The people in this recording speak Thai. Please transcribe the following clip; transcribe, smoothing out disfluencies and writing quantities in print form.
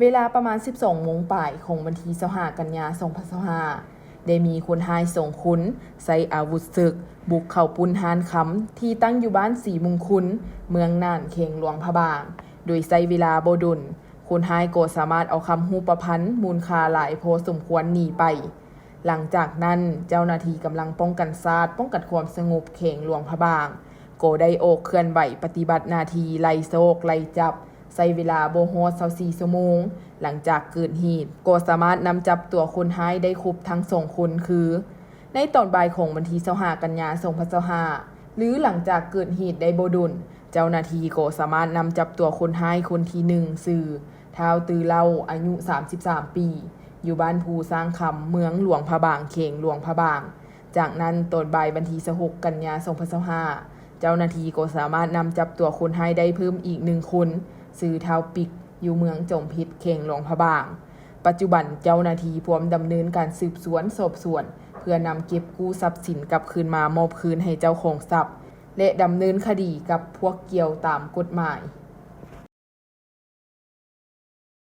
เวลาประมาณ 12 โมงป่ายของวันที่25 กันยายน 2025ได้มีคนหายส่งขุนใส่อาวุธศึกบุกเข้าปุ้นฮานคำที่ตั้งอยู่บ้านสีมุงคุนเมืองน่านเขงหลวงพะบาง โดยใช้เวลาบ่ดนคนหายก็สามารถเอาคำฮูปพันธ์มูลค่าหลายพอสมควรหนีไป หลังจากนั้นเจ้าหน้าที่กำลังป้องกันชาติป้องกันความสงบเขงหลวงพะบางก็ได้ออกเคลื่อนไหวปฏิบัติหน้าที่ไล่โซกไล่จับใช้เวลาบ่ฮอด24 ชั่วโมงหลังจากเกิดเหตุก็สามารถนำจับตัวคนหายได้ครบทั้ง2คนคือในตอนบ่ายของวันที่25 กันยายน 2025หรือหลังจากเกิดเหตุได้บ่ดนเจ้าหน้าที่ก็สามารถนำจับตัวคนหายคนที่1ชื่อท้าวตือเล่าอายุ33 ปีอยู่บ้านภูสร้างคำเมืองหลวงพะบางเขงหลวงพะบางจากนั้นตอนบ่ายวันที่26 กันยายน 2025เจ้าหน้าที่ก็สามารถนำจับตัวคนหายได้เพิ่มอีก1คนชื่อท้าวปิกอยู่เมืองจมพิษเขงหลวงพะบางปัจจุบันเจ้าหน้าที่พร้อมดำเนินการสืบสวนสอบสวนเพื่อนำเก็บกู้ทรัพย์สินกลับคืนมามอบคืนให้เจ้าของทรัพย์และดำเนินคดีกับพวกเกี่ยวตามกฎหมาย